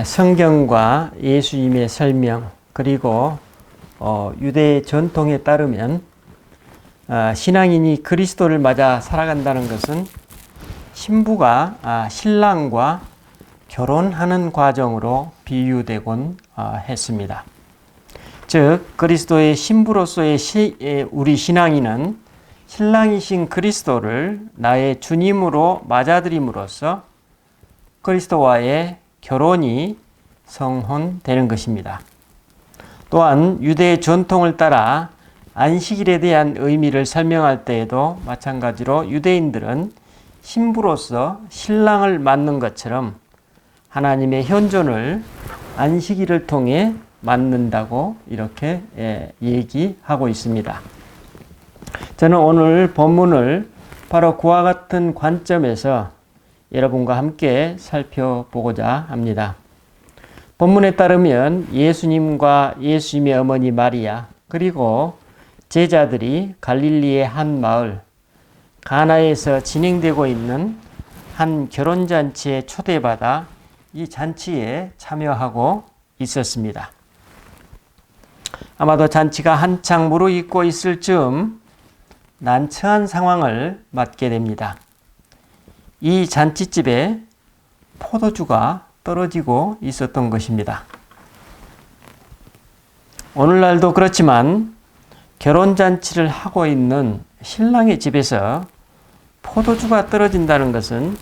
성경과 예수님의 설명 그리고 유대 전통에 따르면 신앙인이 그리스도를 맞아 살아간다는 것은 신부가 신랑과 결혼하는 과정으로 비유되곤 했습니다. 즉 그리스도의 신부로서의 우리 신앙인은 신랑이신 그리스도를 나의 주님으로 맞아들임으로써 그리스도와의 결혼이 성혼되는 것입니다. 또한 유대 전통을 따라 안식일에 대한 의미를 설명할 때에도 마찬가지로 유대인들은 신부로서 신랑을 맞는 것처럼 하나님의 현존을 안식일을 통해 맞는다고 이렇게 얘기하고 있습니다. 저는 오늘 본문을 바로 그와 같은 관점에서 여러분과 함께 살펴보고자 합니다. 본문에 따르면 예수님과 예수님의 어머니 마리아 그리고 제자들이 갈릴리의 한 마을 가나에서 진행되고 있는 한 결혼잔치에 초대받아 이 잔치에 참여하고 있었습니다. 아마도 잔치가 한창 무르익고 있을 즈음 난처한 상황을 맞게 됩니다. 이 잔치집에 포도주가 떨어지고 있었던 것입니다. 오늘날도 그렇지만 결혼잔치를 하고 있는 신랑의 집에서 포도주가 떨어진다는 것은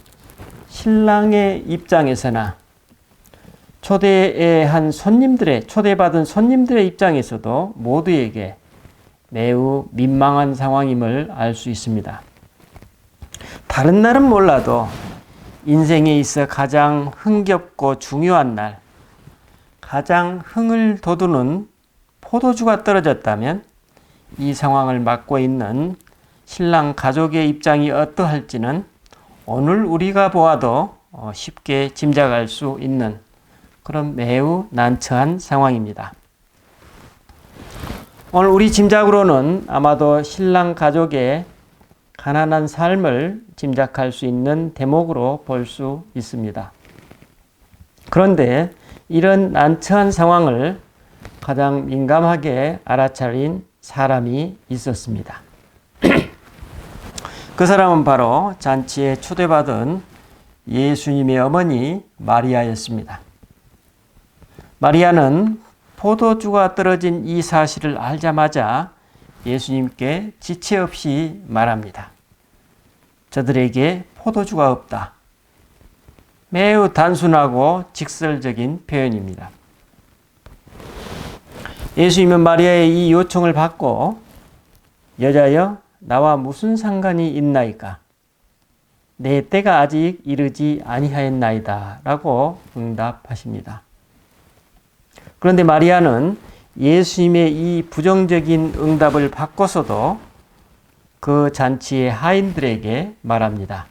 신랑의 입장에서나 초대받은 손님들의 입장에서도 모두에게 매우 민망한 상황임을 알 수 있습니다. 다른 날은 몰라도 인생에 있어 가장 흥겹고 중요한 날, 가장 흥을 돋우는 포도주가 떨어졌다면 이 상황을 맡고 있는 신랑 가족의 입장이 어떠할지는 오늘 우리가 보아도 쉽게 짐작할 수 있는 그런 매우 난처한 상황입니다. 오늘 우리 짐작으로는 아마도 신랑 가족의 가난한 삶을 짐작할 수 있는 대목으로 볼 수 있습니다. 그런데 이런 난처한 상황을 가장 민감하게 알아차린 사람이 있었습니다. 그 사람은 바로 잔치에 초대받은 예수님의 어머니 마리아였습니다. 마리아는 포도주가 떨어진 이 사실을 알자마자 예수님께 지체 없이 말합니다. 저들에게 포도주가 없다. 매우 단순하고 직설적인 표현입니다. 예수님은 마리아의 이 요청을 받고 여자여 나와 무슨 상관이 있나이까? 내 때가 아직 이르지 아니하였나이다 라고 응답하십니다. 그런데 마리아는 예수님의 이 부정적인 응답을 받고서도 그 잔치의 하인들에게 말합니다.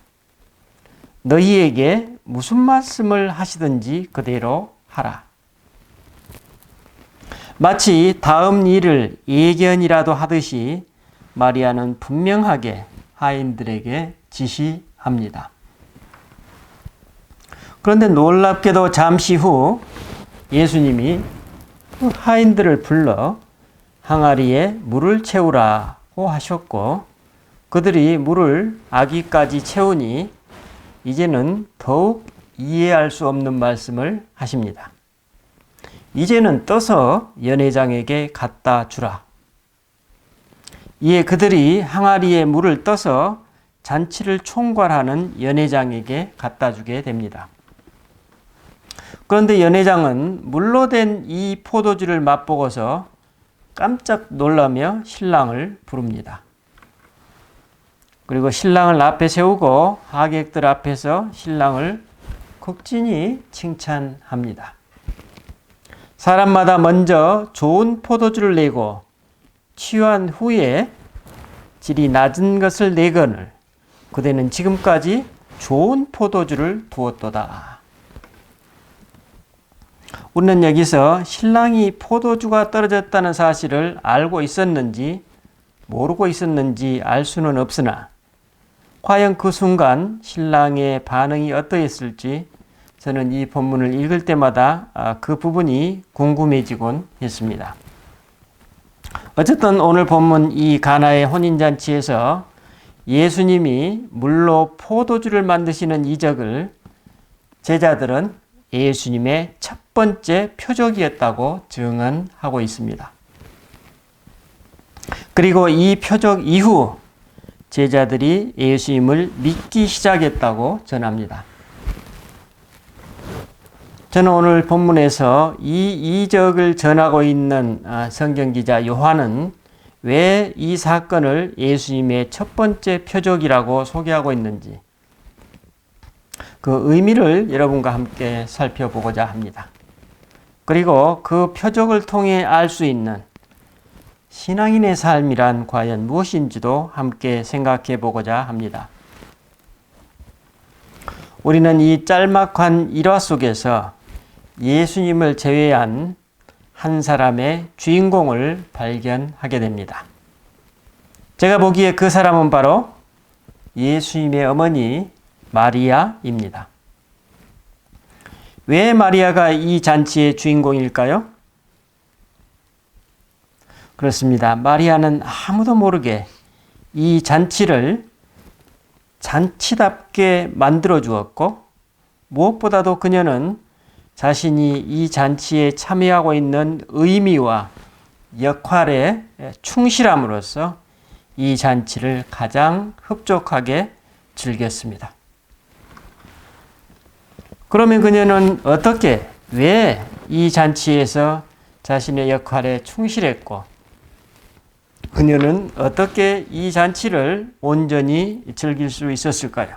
너희에게 무슨 말씀을 하시든지 그대로 하라. 마치 다음 일을 예견이라도 하듯이 마리아는 분명하게 하인들에게 지시합니다. 그런데 놀랍게도 잠시 후 예수님이 하인들을 불러 항아리에 물을 채우라고 하셨고 그들이 물을 아기까지 채우니 이제는 더욱 이해할 수 없는 말씀을 하십니다. 이제는 떠서 연회장에게 갖다 주라. 이에 그들이 항아리에 물을 떠서 잔치를 총괄하는 연회장에게 갖다 주게 됩니다. 그런데 연회장은 물로 된 이 포도주를 맛보고서 깜짝 놀라며 신랑을 부릅니다. 그리고 신랑을 앞에 세우고 하객들 앞에서 신랑을 극진히 칭찬합니다. 사람마다 먼저 좋은 포도주를 내고 취한 후에 질이 낮은 것을 내거늘 그대는 지금까지 좋은 포도주를 두었도다. 우리는 여기서 신랑이 포도주가 떨어졌다는 사실을 알고 있었는지 모르고 있었는지 알 수는 없으나 과연 그 순간 신랑의 반응이 어떠했을지 저는 이 본문을 읽을 때마다 그 부분이 궁금해지곤 했습니다. 어쨌든 오늘 본문 이 가나의 혼인잔치에서 예수님이 물로 포도주를 만드시는 이적을 제자들은 예수님의 첫 번째 표적이었다고 증언하고 있습니다. 그리고 이 표적 이후 제자들이 예수님을 믿기 시작했다고 전합니다. 저는 오늘 본문에서 이 이적을 전하고 있는 성경기자 요한은 왜 이 사건을 예수님의 첫 번째 표적이라고 소개하고 있는지 그 의미를 여러분과 함께 살펴보고자 합니다. 그리고 그 표적을 통해 알 수 있는 신앙인의 삶이란 과연 무엇인지도 함께 생각해 보고자 합니다. 우리는 이 짤막한 일화 속에서 예수님을 제외한 한 사람의 주인공을 발견하게 됩니다. 제가 보기에 그 사람은 바로 예수님의 어머니 마리아입니다. 왜 마리아가 이 잔치의 주인공일까요? 그렇습니다. 마리아는 아무도 모르게 이 잔치를 잔치답게 만들어 주었고 무엇보다도 그녀는 자신이 이 잔치에 참여하고 있는 의미와 역할에 충실함으로써 이 잔치를 가장 흡족하게 즐겼습니다. 그러면 그녀는 어떻게, 왜 이 잔치에서 자신의 역할에 충실했고 그녀는 어떻게 이 잔치를 온전히 즐길 수 있었을까요?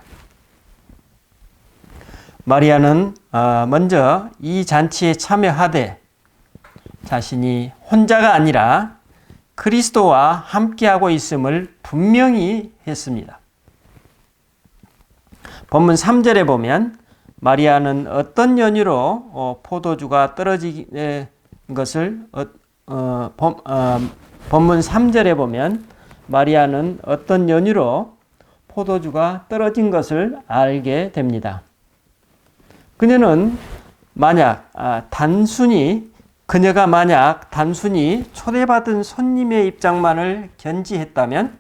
마리아는 먼저 이 잔치에 참여하되 자신이 혼자가 아니라 그리스도와 함께하고 있음을 분명히 했습니다. 본문 3절에 보면 마리아는 어떤 연유로 포도주가 떨어진 것을 본문 3절에 보면 마리아는 어떤 연유로 포도주가 떨어진 것을 알게 됩니다. 그녀가 만약 단순히 초대받은 손님의 입장만을 견지했다면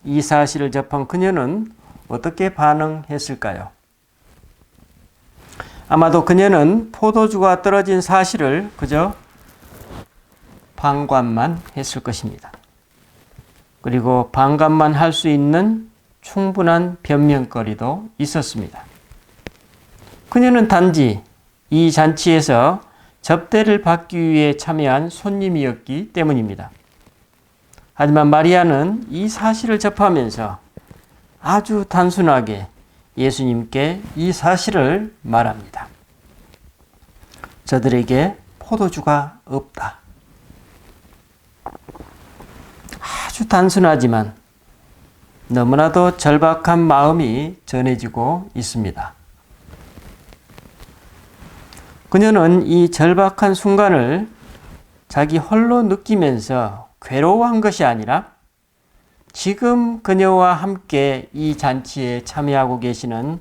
이 사실을 접한 그녀는 어떻게 반응했을까요? 아마도 그녀는 포도주가 떨어진 사실을 그저 방관만 했을 것입니다. 그리고 방관만 할 수 있는 충분한 변명거리도 있었습니다. 그녀는 단지 이 잔치에서 접대를 받기 위해 참여한 손님이었기 때문입니다. 하지만 마리아는 이 사실을 접하면서 아주 단순하게 예수님께 이 사실을 말합니다. 저들에게 포도주가 없다. 아주 단순하지만 너무나도 절박한 마음이 전해지고 있습니다. 그녀는 이 절박한 순간을 자기 홀로 느끼면서 괴로워한 것이 아니라 지금 그녀와 함께 이 잔치에 참여하고 계시는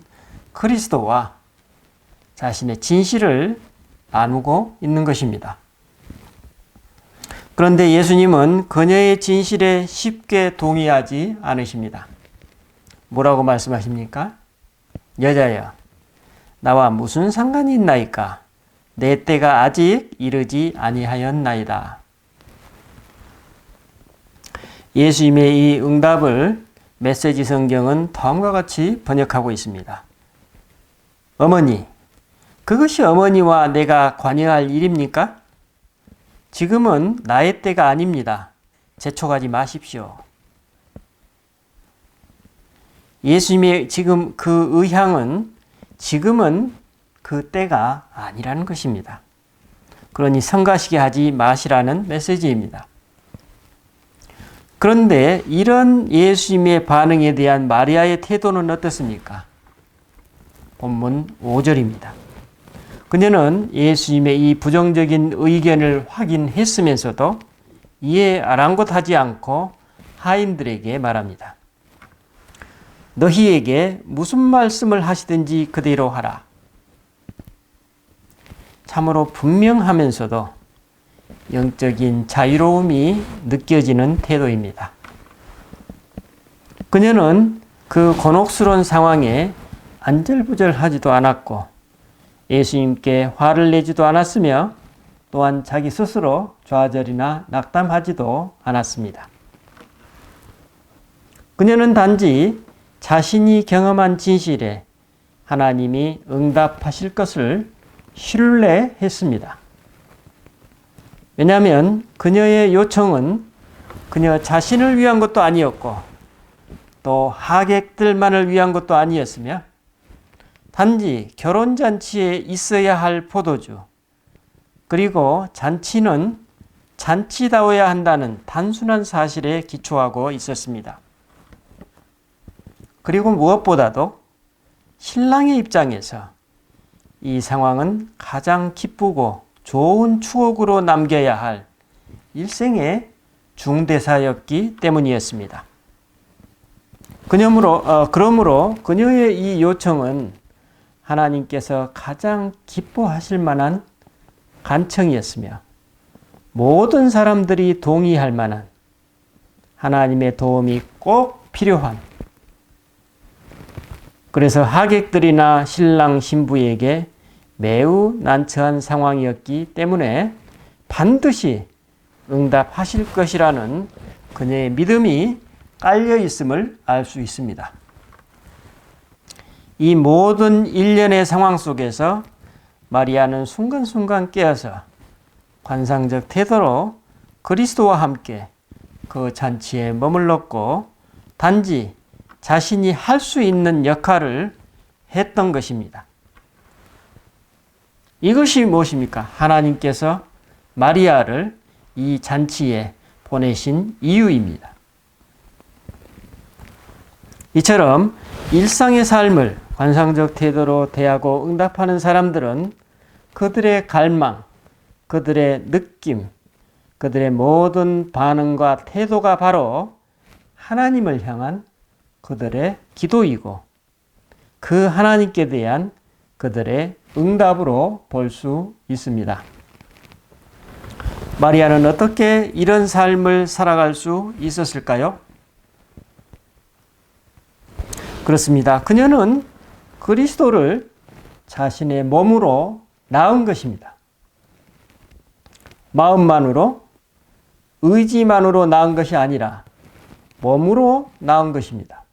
그리스도와 자신의 진실을 나누고 있는 것입니다. 그런데 예수님은 그녀의 진실에 쉽게 동의하지 않으십니다. 뭐라고 말씀하십니까? 여자여, 나와 무슨 상관이 있나이까? 내 때가 아직 이르지 아니하였나이다. 예수님의 이 응답을 메시지 성경은 다음과 같이 번역하고 있습니다. 어머니, 그것이 어머니와 내가 관여할 일입니까? 지금은 나의 때가 아닙니다. 재촉하지 마십시오. 예수님의 지금 그 의향은 지금은 그 때가 아니라는 것입니다. 그러니 성가시게 하지 마시라는 메시지입니다. 그런데 이런 예수님의 반응에 대한 마리아의 태도는 어떻습니까? 본문 5절입니다. 그녀는 예수님의 이 부정적인 의견을 확인했으면서도 이에 아랑곳하지 않고 하인들에게 말합니다. 너희에게 무슨 말씀을 하시든지 그대로 하라. 참으로 분명하면서도 영적인 자유로움이 느껴지는 태도입니다. 그녀는 그 곤혹스러운 상황에 안절부절하지도 않았고 예수님께 화를 내지도 않았으며 또한 자기 스스로 좌절이나 낙담하지도 않았습니다. 그녀는 단지 자신이 경험한 진실에 하나님이 응답하실 것을 신뢰했습니다. 왜냐하면 그녀의 요청은 그녀 자신을 위한 것도 아니었고 또 하객들만을 위한 것도 아니었으며 단지 결혼잔치에 있어야 할 포도주 그리고 잔치는 잔치다워야 한다는 단순한 사실에 기초하고 있었습니다. 그리고 무엇보다도 신랑의 입장에서 이 상황은 가장 기쁘고 좋은 추억으로 남겨야 할 일생의 중대사였기 때문이었습니다. 그러므로 그녀의 이 요청은 하나님께서 가장 기뻐하실 만한 간청이었으며 모든 사람들이 동의할 만한 하나님의 도움이 꼭 필요한 그래서 하객들이나 신랑 신부에게 매우 난처한 상황이었기 때문에 반드시 응답하실 것이라는 그녀의 믿음이 깔려 있음을 알 수 있습니다. 이 모든 일련의 상황 속에서 마리아는 순간순간 깨어서 관상적 태도로 그리스도와 함께 그 잔치에 머물렀고 단지 자신이 할 수 있는 역할을 했던 것입니다. 이것이 무엇입니까? 하나님께서 마리아를 이 잔치에 보내신 이유입니다. 이처럼 일상의 삶을 관상적 태도로 대하고 응답하는 사람들은 그들의 갈망, 그들의 느낌, 그들의 모든 반응과 태도가 바로 하나님을 향한 그들의 기도이고 그 하나님께 대한 그들의 응답으로 볼 수 있습니다. 마리아는 어떻게 이런 삶을 살아갈 수 있었을까요? 그렇습니다. 그녀는 그리스도를 자신의 몸으로 낳은 것입니다. 마음만으로, 의지만으로 낳은 것이 아니라 몸으로 낳은 것입니다.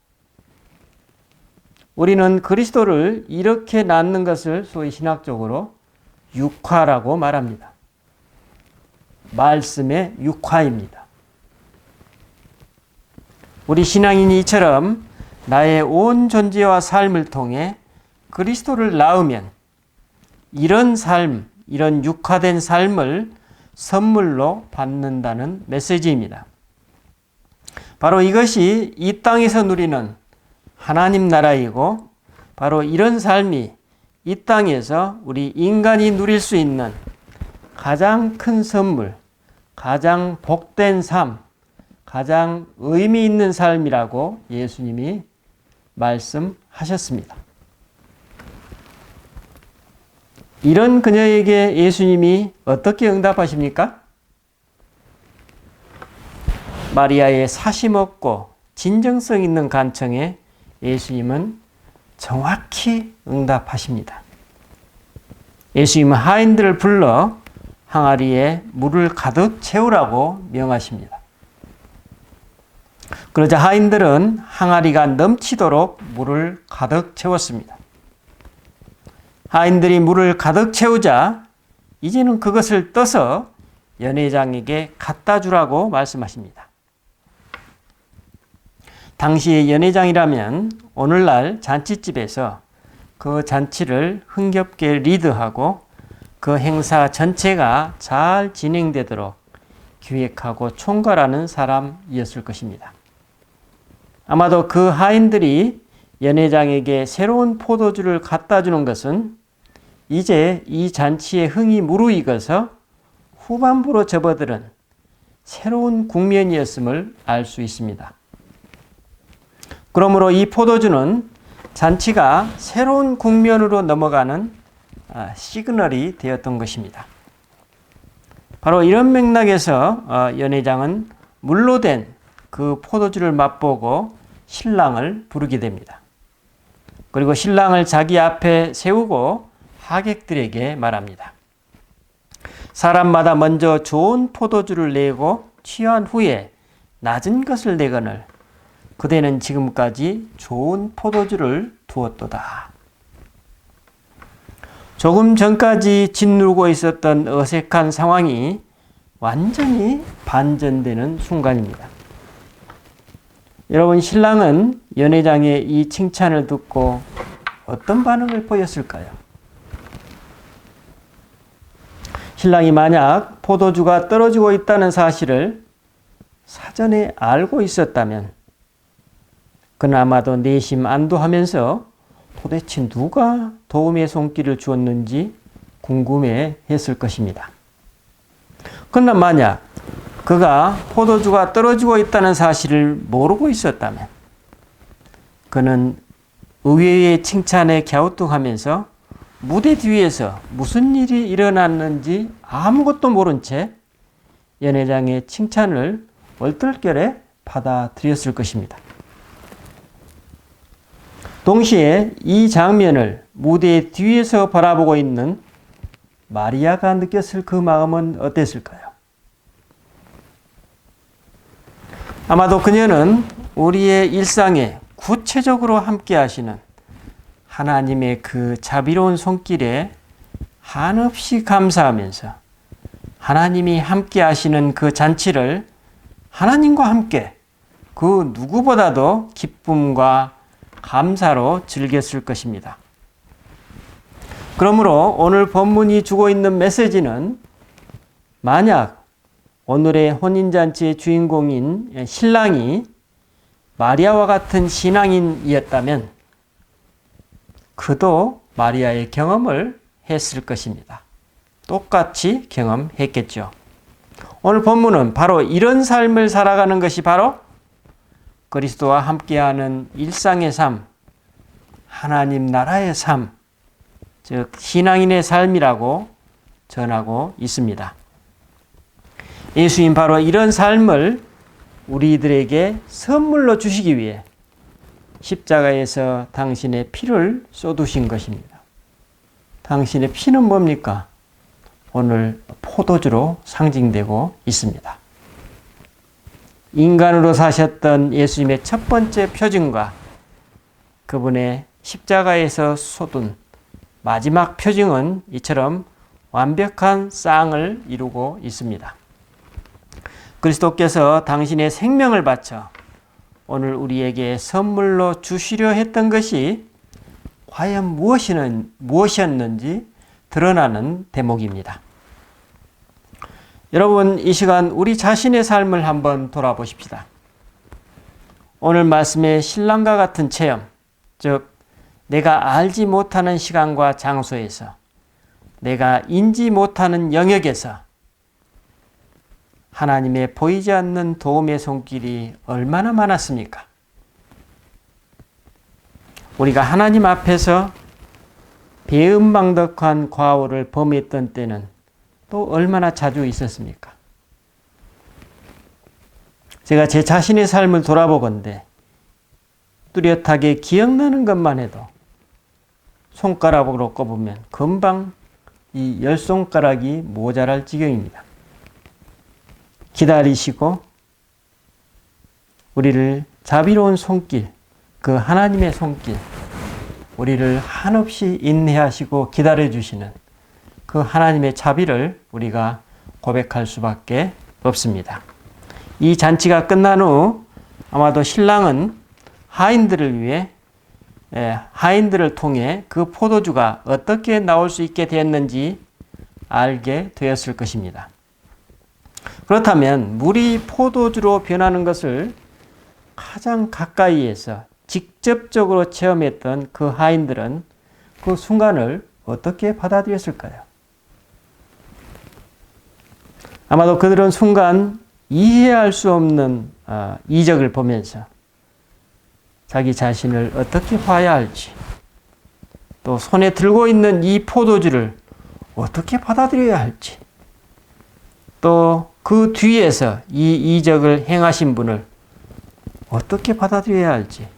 우리는 그리스도를 이렇게 낳는 것을 소위 신학적으로 육화라고 말합니다. 말씀의 육화입니다. 우리 신앙인이 이처럼 나의 온 존재와 삶을 통해 그리스도를 낳으면 이런 삶, 이런 육화된 삶을 선물로 받는다는 메시지입니다. 바로 이것이 이 땅에서 누리는 하나님 나라이고 바로 이런 삶이 이 땅에서 우리 인간이 누릴 수 있는 가장 큰 선물, 가장 복된 삶, 가장 의미 있는 삶이라고 예수님이 말씀하셨습니다. 이런 그녀에게 예수님이 어떻게 응답하십니까? 마리아의 사심 없고 진정성 있는 간청에 예수님은 정확히 응답하십니다. 예수님은 하인들을 불러 항아리에 물을 가득 채우라고 명하십니다. 그러자 하인들은 항아리가 넘치도록 물을 가득 채웠습니다. 하인들이 물을 가득 채우자 이제는 그것을 떠서 연회장에게 갖다 주라고 말씀하십니다. 당시의 연회장이라면 오늘날 잔치집에서 그 잔치를 흥겹게 리드하고 그 행사 전체가 잘 진행되도록 기획하고 총괄하는 사람이었을 것입니다. 아마도 그 하인들이 연회장에게 새로운 포도주를 갖다 주는 것은 이제 이 잔치의 흥이 무르익어서 후반부로 접어들은 새로운 국면이었음을 알 수 있습니다. 그러므로 이 포도주는 잔치가 새로운 국면으로 넘어가는 시그널이 되었던 것입니다. 바로 이런 맥락에서 연회장은 물로 된 그 포도주를 맛보고 신랑을 부르게 됩니다. 그리고 신랑을 자기 앞에 세우고 하객들에게 말합니다. 사람마다 먼저 좋은 포도주를 내고 취한 후에 낮은 것을 내거늘 그대는 지금까지 좋은 포도주를 두었도다. 조금 전까지 짓누르고 있었던 어색한 상황이 완전히 반전되는 순간입니다. 여러분, 신랑은 연회장의 이 칭찬을 듣고 어떤 반응을 보였을까요? 신랑이 만약 포도주가 떨어지고 있다는 사실을 사전에 알고 있었다면 그는 아마도 내심 안도하면서 도대체 누가 도움의 손길을 주었는지 궁금해 했을 것입니다. 그러나 만약 그가 포도주가 떨어지고 있다는 사실을 모르고 있었다면 그는 의외의 칭찬에 갸우뚱하면서 무대 뒤에서 무슨 일이 일어났는지 아무것도 모른 채 연회장의 칭찬을 얼떨결에 받아들였을 것입니다. 동시에 이 장면을 무대 뒤에서 바라보고 있는 마리아가 느꼈을 그 마음은 어땠을까요? 아마도 그녀는 우리의 일상에 구체적으로 함께 하시는 하나님의 그 자비로운 손길에 한없이 감사하면서 하나님이 함께 하시는 그 잔치를 하나님과 함께 그 누구보다도 기쁨과 감사로 즐겼을 것입니다. 그러므로 오늘 본문이 주고 있는 메시지는 만약 오늘의 혼인잔치의 주인공인 신랑이 마리아와 같은 신앙인이었다면 그도 마리아의 경험을 했을 것입니다. 똑같이 경험했겠죠. 오늘 본문은 바로 이런 삶을 살아가는 것이 바로 그리스도와 함께하는 일상의 삶, 하나님 나라의 삶, 즉 신앙인의 삶이라고 전하고 있습니다. 예수님 바로 이런 삶을 우리들에게 선물로 주시기 위해 십자가에서 당신의 피를 쏟으신 것입니다. 당신의 피는 뭡니까? 오늘 포도주로 상징되고 있습니다. 인간으로 사셨던 예수님의 첫 번째 표징과 그분의 십자가에서 쏟은 마지막 표징은 이처럼 완벽한 쌍을 이루고 있습니다. 그리스도께서 당신의 생명을 바쳐 오늘 우리에게 선물로 주시려 했던 것이 과연 무엇이었는지 드러나는 대목입니다. 여러분, 이 시간 우리 자신의 삶을 한번 돌아보십시다. 오늘 말씀의 신랑과 같은 체험, 즉 내가 알지 못하는 시간과 장소에서, 내가 인지 못하는 영역에서 하나님의 보이지 않는 도움의 손길이 얼마나 많았습니까? 우리가 하나님 앞에서 배은망덕한 과오를 범했던 때는 또 얼마나 자주 있었습니까? 제가 제 자신의 삶을 돌아보건대 뚜렷하게 기억나는 것만 해도 손가락으로 꼽으면 금방 이 10손가락이 모자랄 지경입니다. 기다리시고 우리를 자비로운 손길, 그 하나님의 손길, 우리를 한없이 인내하시고 기다려주시는 그 하나님의 자비를 우리가 고백할 수밖에 없습니다. 이 잔치가 끝난 후 아마도 신랑은 하인들을 통해 그 포도주가 어떻게 나올 수 있게 되었는지 알게 되었을 것입니다. 그렇다면 물이 포도주로 변하는 것을 가장 가까이에서 직접적으로 체험했던 그 하인들은 그 순간을 어떻게 받아들였을까요? 아마도 그들은 순간 이해할 수 없는 이적을 보면서 자기 자신을 어떻게 봐야 할지, 또 손에 들고 있는 이 포도주를 어떻게 받아들여야 할지, 또 그 뒤에서 이 이적을 행하신 분을 어떻게 받아들여야 할지,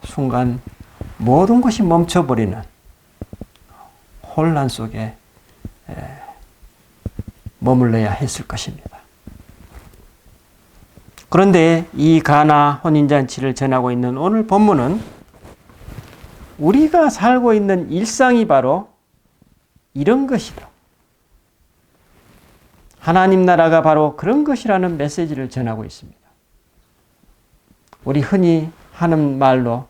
순간 모든 것이 멈춰버리는 혼란 속에 머물러야 했을 것입니다. 그런데 이 가나 혼인잔치를 전하고 있는 오늘 본문은 우리가 살고 있는 일상이 바로 이런 것이다, 하나님 나라가 바로 그런 것이라는 메시지를 전하고 있습니다. 우리 흔히 하는 말로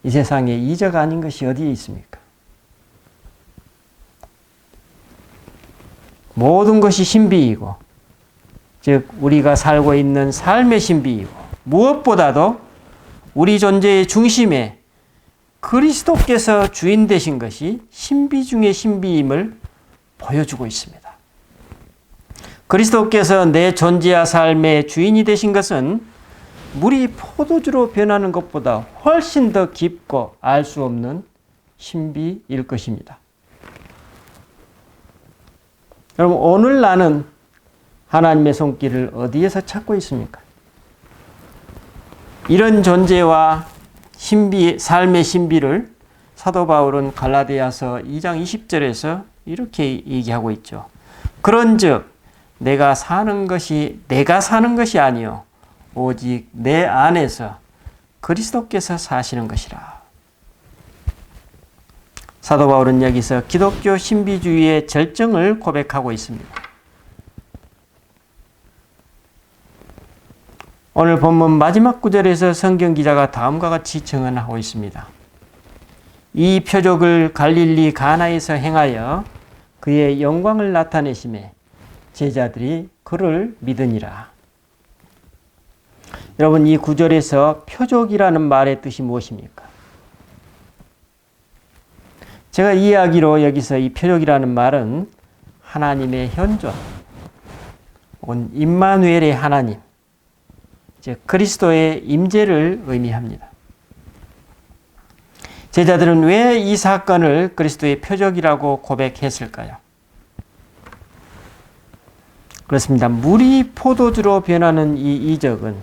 이 세상에 이적 아닌 것이 어디에 있습니까? 모든 것이 신비이고, 즉 우리가 살고 있는 삶의 신비이고, 무엇보다도 우리 존재의 중심에 그리스도께서 주인 되신 것이 신비 중의 신비임을 보여주고 있습니다. 그리스도께서 내 존재와 삶의 주인이 되신 것은 물이 포도주로 변하는 것보다 훨씬 더 깊고 알 수 없는 신비일 것입니다. 여러분, 오늘 나는 하나님의 손길을 어디에서 찾고 있습니까? 이런 존재와 신비, 삶의 신비를 사도 바울은 갈라디아서 2장 20절에서 이렇게 얘기하고 있죠. 그런즉 내가 사는 것이 아니요 오직 내 안에서 그리스도께서 사시는 것이라. 사도 바울은 여기서 기독교 신비주의의 절정을 고백하고 있습니다. 오늘 본문 마지막 구절에서 성경 기자가 다음과 같이 증언하고 있습니다. 이 표적을 갈릴리 가나에서 행하여 그의 영광을 나타내심에 제자들이 그를 믿으니라. 여러분, 이 구절에서 표적이라는 말의 뜻이 무엇입니까? 제가 이해하기로 여기서 이 표적이라는 말은 하나님의 현존, 혹은 임마누엘의 하나님, 즉 그리스도의 임재를 의미합니다. 제자들은 왜 이 사건을 그리스도의 표적이라고 고백했을까요? 그렇습니다. 물이 포도주로 변하는 이 이적은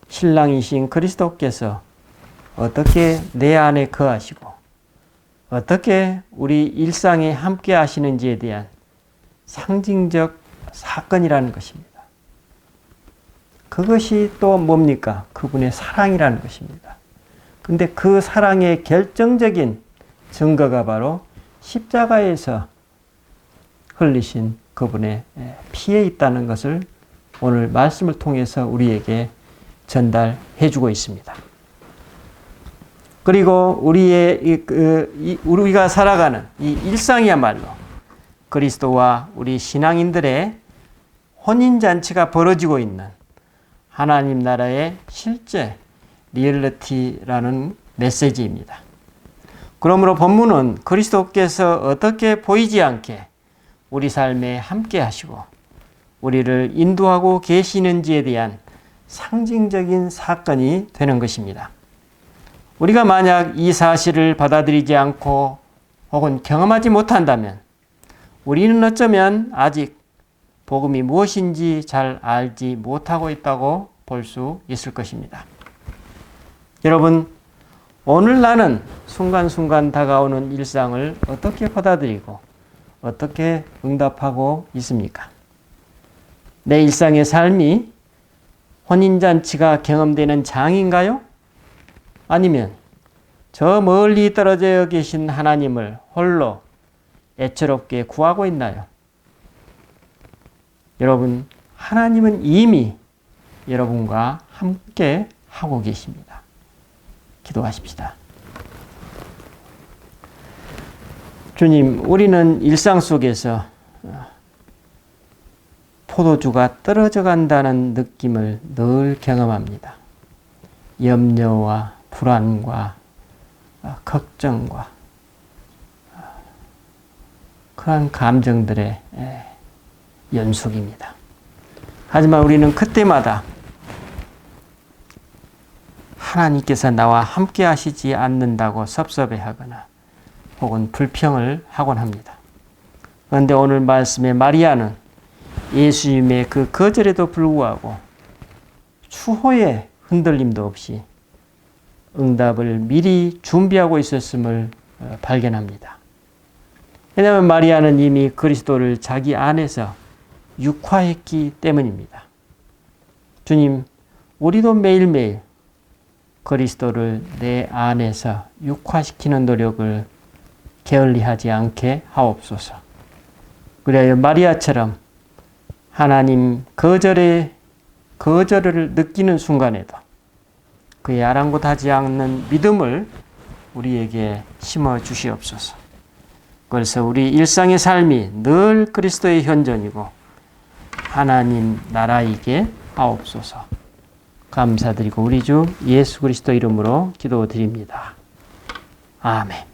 신랑이신 그리스도께서 어떻게 내 안에 거하시고 어떻게 우리 일상에 함께 하시는지에 대한 상징적 사건이라는 것입니다. 그것이 또 뭡니까? 그분의 사랑이라는 것입니다. 근데 그 사랑의 결정적인 증거가 바로 십자가에서 흘리신 그분의 피에 있다는 것을 오늘 말씀을 통해서 우리에게 전달해 주고 있습니다. 그리고 우리가 살아가는 이 일상이야말로 그리스도와 우리 신앙인들의 혼인잔치가 벌어지고 있는 하나님 나라의 실제 리얼리티라는 메시지입니다. 그러므로 본문은 그리스도께서 어떻게 보이지 않게 우리 삶에 함께 하시고 우리를 인도하고 계시는지에 대한 상징적인 사건이 되는 것입니다. 우리가 만약 이 사실을 받아들이지 않고 혹은 경험하지 못한다면 우리는 어쩌면 아직 복음이 무엇인지 잘 알지 못하고 있다고 볼 수 있을 것입니다. 여러분, 오늘 나는 순간순간 다가오는 일상을 어떻게 받아들이고 어떻게 응답하고 있습니까? 내 일상의 삶이 혼인잔치가 경험되는 장인가요? 아니면 저 멀리 떨어져 계신 하나님을 홀로 애처롭게 구하고 있나요? 여러분, 하나님은 이미 여러분과 함께 하고 계십니다. 기도하십시다. 주님, 우리는 일상 속에서 포도주가 떨어져 간다는 느낌을 늘 경험합니다. 염려와 불안과 걱정과 그런 감정들의 연속입니다. 하지만 우리는 그때마다 하나님께서 나와 함께 하시지 않는다고 섭섭해하거나 혹은 불평을 하곤 합니다. 그런데 오늘 말씀의 마리아는 예수님의 그 거절에도 불구하고 추호의 흔들림도 없이 응답을 미리 준비하고 있었음을 발견합니다. 왜냐하면 마리아는 이미 그리스도를 자기 안에서 육화했기 때문입니다. 주님, 우리도 매일매일 그리스도를 내 안에서 육화시키는 노력을 게을리하지 않게 하옵소서. 그래야 마리아처럼 하나님 거절을 느끼는 순간에도 그의 아랑곳하지 않는 믿음을 우리에게 심어 주시옵소서. 그래서 우리 일상의 삶이 늘 그리스도의 현존이고 하나님 나라이게 하옵소서. 감사드리고 우리 주 예수 그리스도 이름으로 기도드립니다. 아멘.